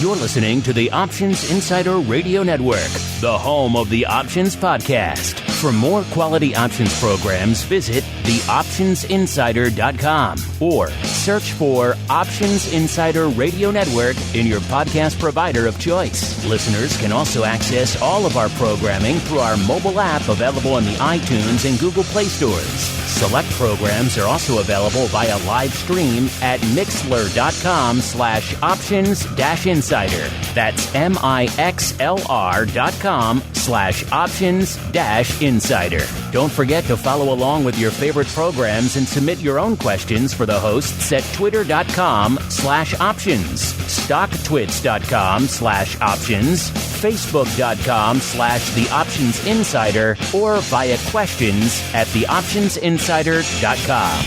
You're listening to the Options Insider Radio Network, the home of the Options Podcast. For more quality options programs, visit theoptionsinsider.com or search for Options Insider Radio Network in your podcast provider of choice. Listeners can also access all of our programming through our mobile app available in the iTunes and Google Play stores. Select programs are also available via live stream at mixlr.com/options-insider. That's mixlr.com/options-insider. Don't forget to follow along with your favorite programs and submit your own questions for the hosts at twitter.com/options, stocktwits.com/options, facebook.com/theoptionsinsider, or via questions at theoptionsinsider.com.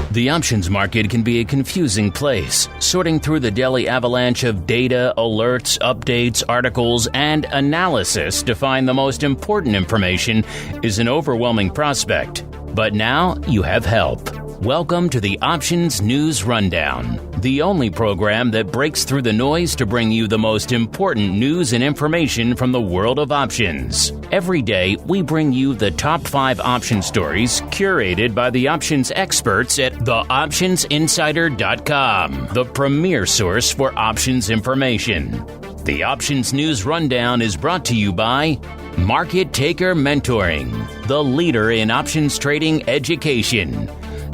The options market can be a confusing place. Sorting through the daily avalanche of data, alerts, updates, articles, and analysis to find the most important information is an overwhelming prospect. But now you have help. Welcome to the Options News Rundown, the only program that breaks through the noise to bring you the most important news and information from the world of options. Every day, we bring you the top 5 option stories curated by the options experts at theoptionsinsider.com, the premier source for options information. The Options News Rundown is brought to you by Market Taker Mentoring, the leader in options trading education.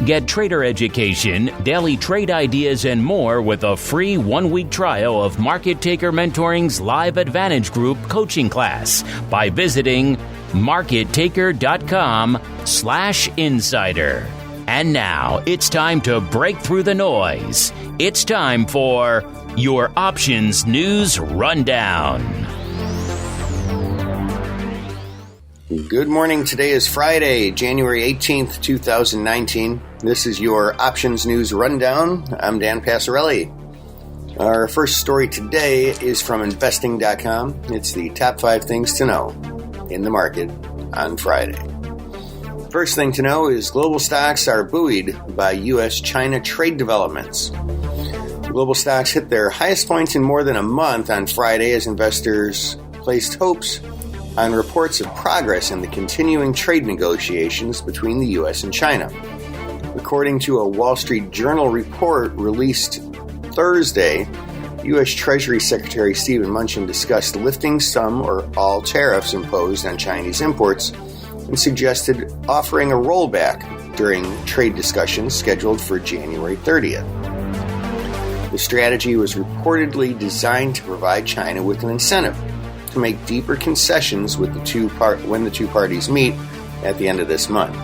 Get trader education, daily trade ideas, and more with a free 1-week trial of Market Taker Mentoring's Live Advantage Group coaching class by visiting markettaker.com/insider. And now it's time to break through the noise. It's time for your Options News Rundown. Good morning. Today is Friday, January 18th, 2019. This is your Options News Rundown. I'm Dan Passarelli. Our first story today is from investing.com. It's the top 5 things to know in the market on Friday. First thing to know is global stocks are buoyed by U.S.-China trade developments. Global stocks hit their highest point in more than a month on Friday as investors placed hopes on reports of progress in the continuing trade negotiations between the U.S. and China. According to a Wall Street Journal report released Thursday, U.S. Treasury Secretary Steven Mnuchin discussed lifting some or all tariffs imposed on Chinese imports and suggested offering a rollback during trade discussions scheduled for January 30th. The strategy was reportedly designed to provide China with an incentive to make deeper concessions with when the two parties meet at the end of this month.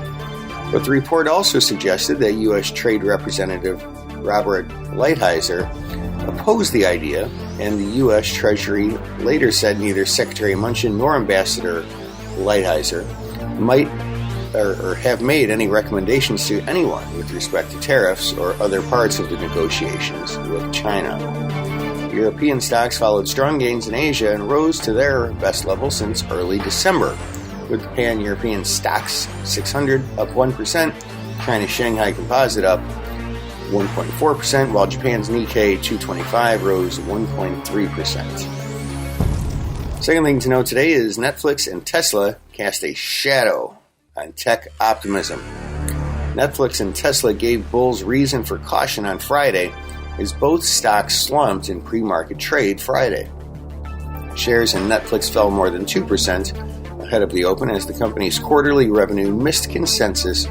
But the report also suggested that U.S. Trade Representative Robert Lighthizer opposed the idea, and the U.S. Treasury later said neither Secretary Mnuchin nor Ambassador Lighthizer might or have made any recommendations to anyone with respect to tariffs or other parts of the negotiations with China. European stocks followed strong gains in Asia and rose to their best level since early December, with the Pan-European Stocks 600 up 1%, China's Shanghai Composite up 1.4%, while Japan's Nikkei 225 rose 1.3%. Second thing to know today is Netflix and Tesla cast a shadow on tech optimism. Netflix and Tesla gave bulls reason for caution on Friday as both stocks slumped in pre-market trade Friday. Shares in Netflix fell more than 2% ahead of the open as the company's quarterly revenue missed consensus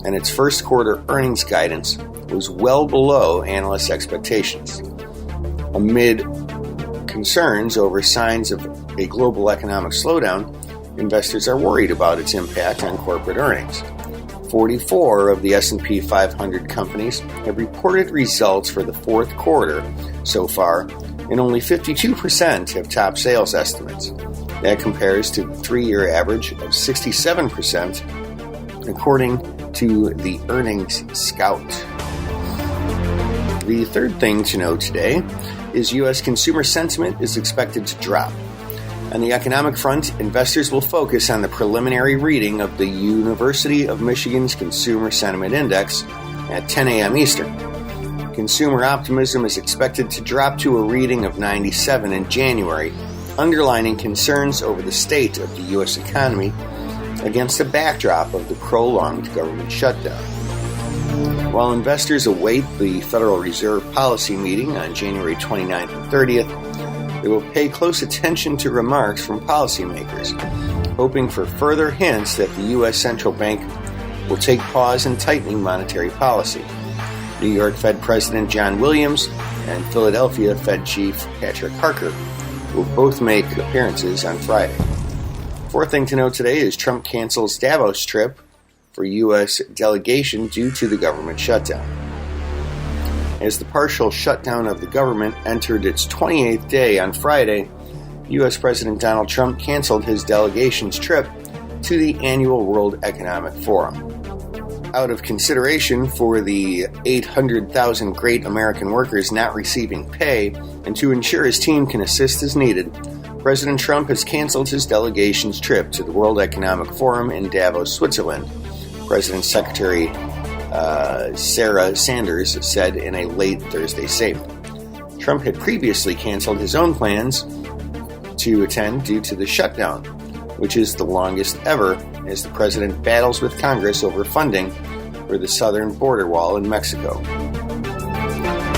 and its first quarter earnings guidance was well below analysts' expectations. Amid concerns over signs of a global economic slowdown, investors are worried about its impact on corporate earnings. 44 of the S&P 500 companies have reported results for the fourth quarter so far, and only 52% have top sales estimates. That compares to the 3-year average of 67%, according to the Earnings Scout. The third thing to know today is U.S. consumer sentiment is expected to drop. On the economic front, investors will focus on the preliminary reading of the University of Michigan's Consumer Sentiment Index at 10 a.m. Eastern. Consumer optimism is expected to drop to a reading of 97 in January, underlining concerns over the state of the U.S. economy against the backdrop of the prolonged government shutdown. While investors await the Federal Reserve policy meeting on January 29th and 30th, they will pay close attention to remarks from policymakers, hoping for further hints that the U.S. Central Bank will take pause in tightening monetary policy. New York Fed President John Williams and Philadelphia Fed Chief Patrick Harker will both make appearances on Friday. Fourth thing to note today is Trump cancels Davos trip for U.S. delegation due to the government shutdown. As the partial shutdown of the government entered its 28th day on Friday, U.S. President Donald Trump canceled his delegation's trip to the annual World Economic Forum. Out of consideration for the 800,000 great American workers not receiving pay and to ensure his team can assist as needed, President Trump has canceled his delegation's trip to the World Economic Forum in Davos, Switzerland, President Secretary Sarah Sanders said in a late Thursday statement. Trump had previously canceled his own plans to attend due to the shutdown, which is the longest ever as the president battles with Congress over funding for the southern border wall in Mexico.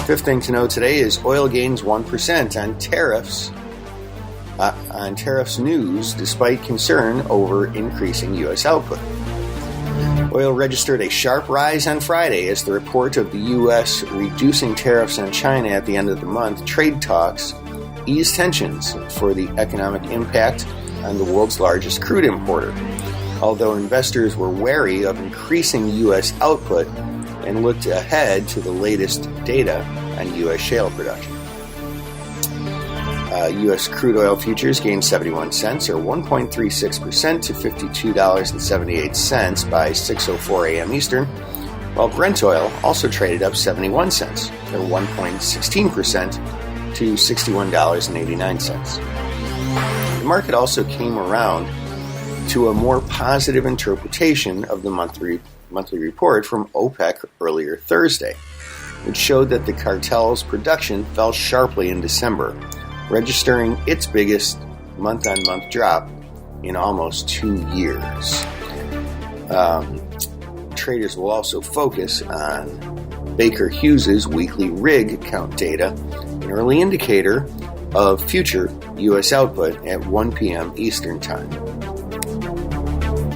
Fifth thing to know today is oil gains 1% on tariffs news despite concern over increasing U.S. output. Oil registered a sharp rise on Friday as the report of the U.S. reducing tariffs on China at the end of the month trade talks eased tensions for the economic impact on the world's largest crude importer, although investors were wary of increasing U.S. output and looked ahead to the latest data on U.S. shale production. U.S. crude oil futures gained 71 cents, or 1.36% to $52.78 by 6:04 a.m. Eastern, while Brent oil also traded up 71 cents, or 1.16% to $61.89. The market also came around to a more positive interpretation of the monthly report from OPEC earlier Thursday, which showed that the cartel's production fell sharply in December, registering its biggest month-on-month drop in almost 2 years. Traders will also focus on Baker Hughes's weekly rig count data, an early indicator of future U.S. output at 1 p.m. Eastern Time.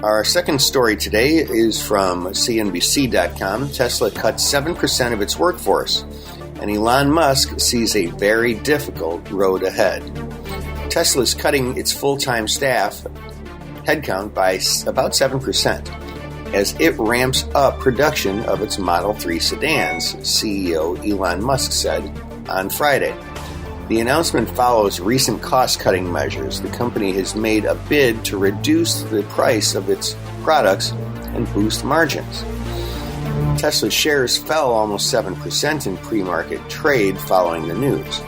Our second story today is from CNBC.com. Tesla cuts 7% of its workforce, and Elon Musk sees a very difficult road ahead. Tesla is cutting its full-time staff headcount by about 7% as it ramps up production of its Model 3 sedans, CEO Elon Musk said on Friday. The announcement follows recent cost-cutting measures. The company has made a bid to reduce the price of its products and boost margins. Tesla shares fell almost 7% in pre-market trade following the news.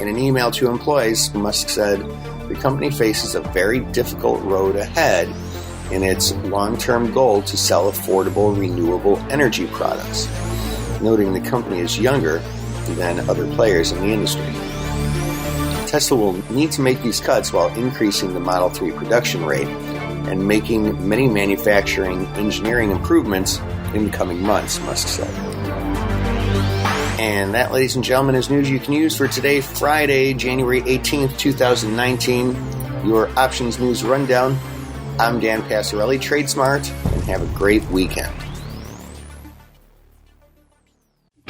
In an email to employees, Musk said the company faces a very difficult road ahead in its long-term goal to sell affordable renewable energy products, noting the company is younger than other players in the industry. Tesla will need to make these cuts while increasing the Model 3 production rate and making many manufacturing engineering improvements in the coming months, Musk said. And that, ladies and gentlemen, is news you can use for today, Friday, January 18th, 2019. Your Options News Rundown. I'm Dan Passarelli. Trade smart and have a great weekend.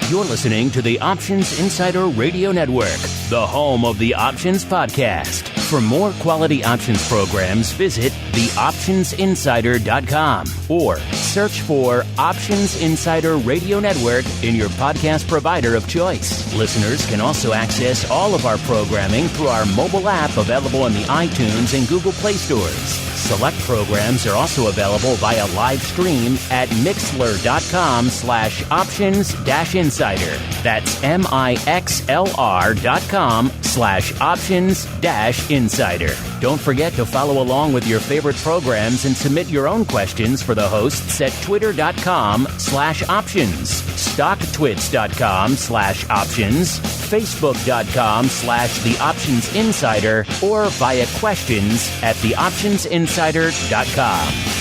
You're listening to the Options Insider Radio Network, the home of the Options Podcast. For more quality options programs, visit theoptionsinsider.com or search for Options Insider Radio Network in your podcast provider of choice. Listeners can also access all of our programming through our mobile app available in the iTunes and Google Play stores. Select programs are also available via live stream at mixlr.com/options-insider. That's mixlr.com/options-insider. Don't forget to follow along with your favorite programs and submit your own questions for the hosts at twitter.com/options, stocktwits.com/options, facebook.com/The Options Insider, or via questions at theoptionsinsider.com.